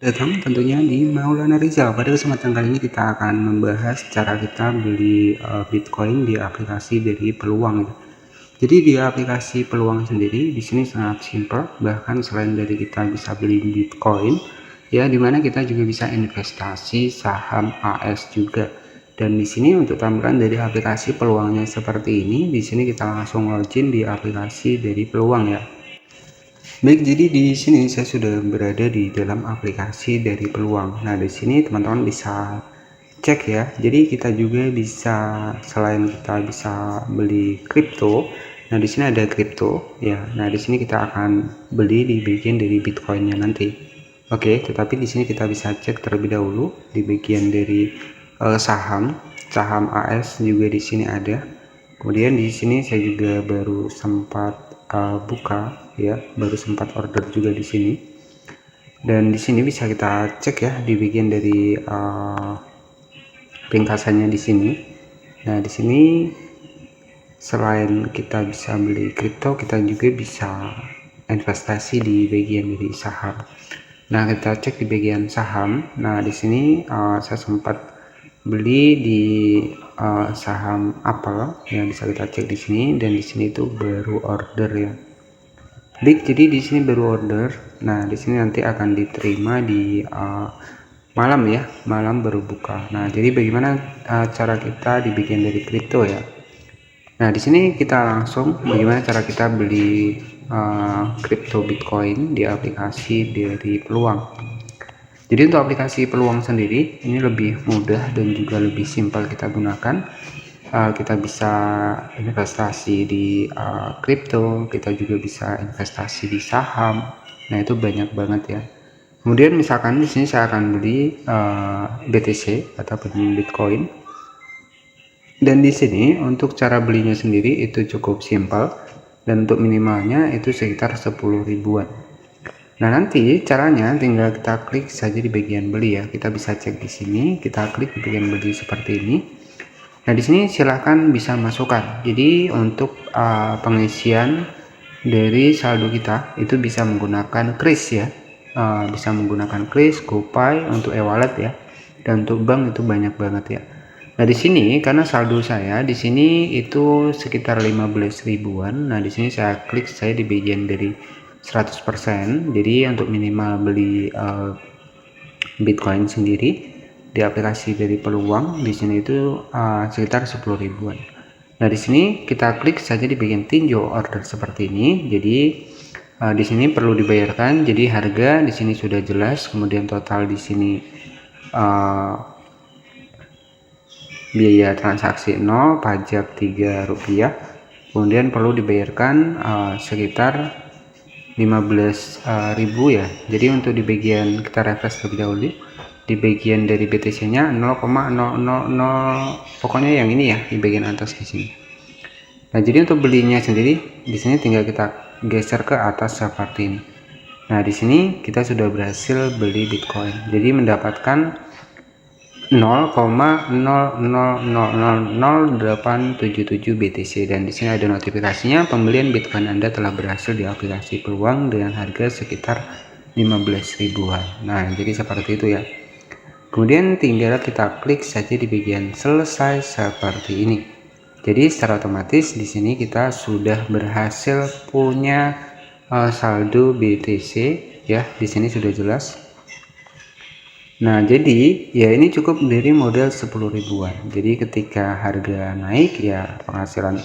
Datang tentunya di Maulana Rizal. Pada kesempatan kali ini kita akan membahas cara kita beli Bitcoin di aplikasi dari Peluang. Jadi di aplikasi Peluang sendiri di sini sangat simpel. Bahkan selain dari kita bisa beli Bitcoin, ya dimana kita juga bisa investasi saham AS juga. Dan di sini untuk tampilan dari aplikasi Peluangnya seperti ini. Di sini kita langsung login di aplikasi dari Peluang ya. Baik, jadi di sini saya sudah berada di dalam aplikasi dari Peluang. Nah, di sini teman-teman bisa cek ya. Jadi kita juga bisa, selain kita bisa beli kripto, nah di sini ada kripto ya. Nah, di sini kita akan beli di bagian dari Bitcoinnya nanti. Oke, tetapi di sini kita bisa cek terlebih dahulu di bagian dari saham AS juga di sini ada. Kemudian di sini saya juga baru sempat buka ya, baru sempat order juga di sini. Dan di sini bisa kita cek ya di bagian dari ringkasannya di sini. Nah, di sini selain kita bisa beli kripto, kita juga bisa investasi di bagian dari saham. Nah, kita cek di bagian saham. Nah, di sini saya sempat beli di saham Apple yang bisa kita cek di sini, dan di sini itu baru order ya. Baik, jadi di sini baru order. Nah, di sini nanti akan diterima di malam ya, malam baru buka. Nah, jadi bagaimana cara kita di bagian dari kripto ya. Nah, di sini kita langsung bagaimana cara kita beli kripto Bitcoin di aplikasi dari Peluang. Jadi untuk aplikasi Peluang sendiri ini lebih mudah dan juga lebih simpel kita gunakan. Kita bisa investasi di kripto, kita juga bisa investasi di saham. Nah, itu banyak banget ya. Kemudian misalkan di sini saya akan beli BTC ataupun Bitcoin. Dan di sini untuk cara belinya sendiri itu cukup simpel, dan untuk minimalnya itu sekitar 10 ribuan. Nah, nanti caranya tinggal kita klik saja di bagian beli ya. Kita bisa cek di sini, kita klik di bagian beli seperti ini. Nah, di sini silahkan bisa masukkan. Jadi untuk pengisian dari saldo kita itu bisa menggunakan kris ya. Bisa menggunakan kris, GoPay untuk e-wallet ya. Dan untuk bank itu banyak banget ya. Nah, di sini karena saldo saya di sini itu sekitar 15 ribuan. Nah, di sini saya klik saya di bagian dari 100%. Jadi untuk minimal beli Bitcoin sendiri di aplikasi dari Peluang di sini itu sekitar 10 ribuan. Nah, di sini kita klik saja di bagian tinjau order seperti ini. Jadi di sini perlu dibayarkan. Jadi harga di sini sudah jelas, kemudian total di sini biaya transaksi 0, pajak 3 rupiah, kemudian perlu dibayarkan sekitar 15.000 ya. Jadi untuk di bagian kita refresh terlebih dahulu, di bagian dari BTC nya 0,000, pokoknya yang ini ya di bagian atas di sini. Nah, jadi untuk belinya sendiri di sini tinggal kita geser ke atas seperti ini. Nah, di sini kita sudah berhasil beli Bitcoin. Jadi mendapatkan 0,00000877 BTC, dan di sini ada notifikasinya pembelian Bitcoin Anda telah berhasil di aplikasi Peluang dengan harga sekitar 15 ribuan. Nah, jadi seperti itu ya. Kemudian tinggal kita klik saja di bagian selesai seperti ini. Jadi secara otomatis di sini kita sudah berhasil punya saldo BTC ya. Di sini sudah jelas. Nah, jadi ya ini cukup dari modal 10 ribuan. Jadi ketika harga naik ya penghasilan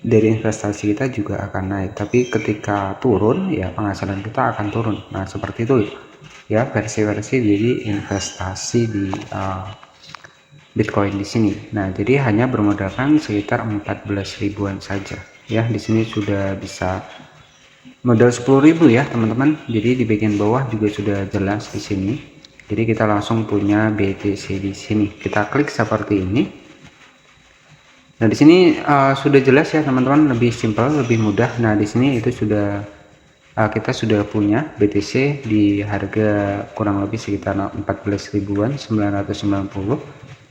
dari investasi kita juga akan naik. Tapi ketika turun ya penghasilan kita akan turun. Nah, seperti itu ya versi-versi dari investasi di Bitcoin di sini. Nah, jadi hanya bermodalkan sekitar 14 ribuan saja. Ya, di sini sudah bisa modal 10.000 ya teman-teman. Jadi di bagian bawah juga sudah jelas di sini. Jadi kita langsung punya BTC di sini. Kita klik seperti ini. Nah, di sini sudah jelas ya teman-teman, lebih simpel, lebih mudah. Nah, di sini itu sudah kita sudah punya BTC di harga kurang lebih sekitar 14 ribuan 990.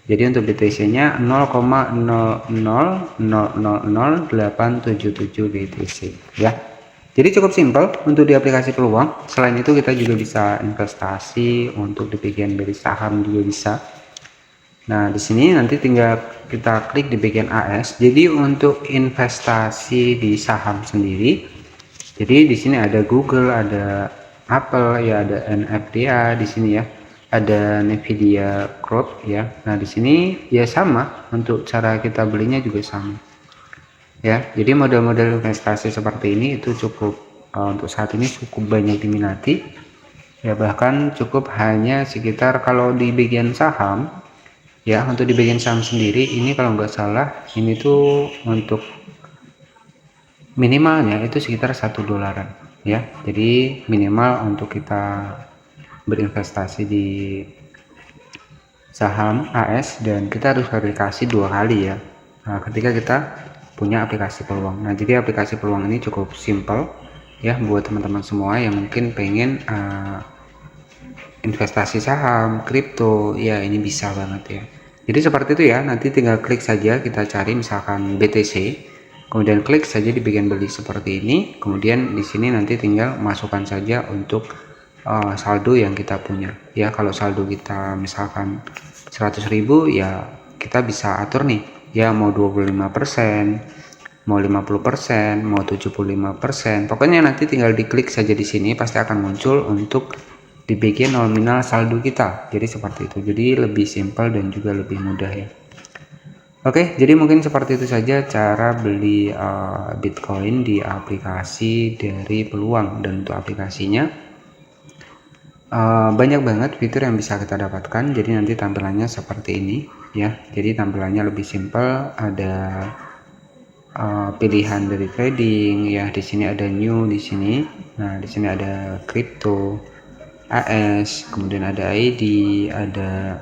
Jadi untuk BTC nya 0,0000877 BTC ya. Jadi cukup simpel untuk di aplikasi peluang. Selain itu kita juga bisa investasi untuk di bagian dari saham juga bisa. Nah, di sini nanti tinggal kita klik di bagian AS. Jadi untuk investasi di saham sendiri, jadi di sini ada Google, ada Apple, ya ada NVIDIA di sini ya. Ada Nvidia Group ya. Nah, di sini ya sama, untuk cara kita belinya juga sama. Ya, jadi model-model investasi seperti ini itu cukup untuk saat ini cukup banyak diminati. Ya, bahkan cukup hanya sekitar kalau di bagian saham ya, untuk di bagian saham sendiri ini kalau nggak salah ini tuh untuk minimalnya itu sekitar $1 ya. Jadi minimal untuk kita berinvestasi di saham AS, dan kita harus verifikasi 2 kali ya. Nah, ketika kita punya aplikasi peluang. Nah, jadi aplikasi peluang ini cukup simple ya buat teman-teman semua yang mungkin pengen investasi saham, kripto, ya ini bisa banget ya. Jadi seperti itu ya, nanti tinggal klik saja, kita cari misalkan BTC, kemudian klik saja di bagian beli seperti ini, kemudian di sini nanti tinggal masukkan saja untuk saldo yang kita punya. Ya, kalau saldo kita misalkan 100.000 ya kita bisa atur nih, ya mau 25%, mau 50%, mau 75%. Pokoknya nanti tinggal diklik saja di sini, pasti akan muncul untuk di bagian nominal saldo kita. Jadi seperti itu. Jadi lebih simpel dan juga lebih mudah ya. Oke, jadi mungkin seperti itu saja cara beli Bitcoin di aplikasi dari Peluang. Dan untuk aplikasinya banyak banget fitur yang bisa kita dapatkan. Jadi nanti tampilannya seperti ini ya. Jadi tampilannya lebih simpel, ada pilihan dari trading ya. Di sini ada new di sini. Nah, di sini ada crypto, AS, kemudian ada ID, ada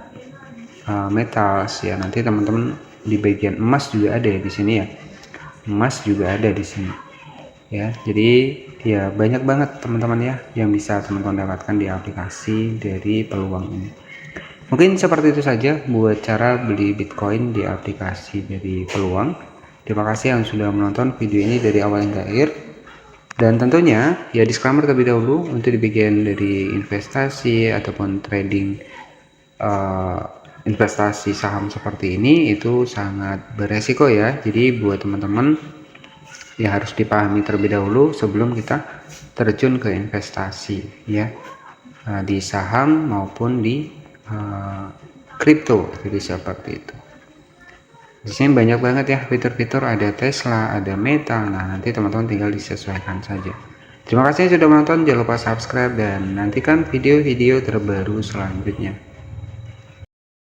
metals ya. Nanti teman-teman di bagian emas juga ada ya di sini ya. Emas juga ada di sini ya. Jadi ya banyak banget teman-teman ya yang bisa teman-teman dapatkan di aplikasi dari Peluang ini. Mungkin seperti itu saja buat cara beli Bitcoin di aplikasi dari Peluang. Terima kasih yang sudah menonton video ini dari awal hingga akhir. Dan tentunya ya disclaimer terlebih dahulu, untuk di bagian dari investasi ataupun trading investasi saham seperti ini itu sangat beresiko ya. Jadi buat teman-teman ya harus dipahami terlebih dahulu sebelum kita terjun ke investasi ya, di saham maupun di kripto. Jadi seperti itu. Di sini banyak banget ya fitur-fitur, ada Tesla, ada Meta. Nah, nanti teman-teman tinggal disesuaikan saja. Terima kasih sudah menonton, jangan lupa subscribe dan nantikan video-video terbaru selanjutnya.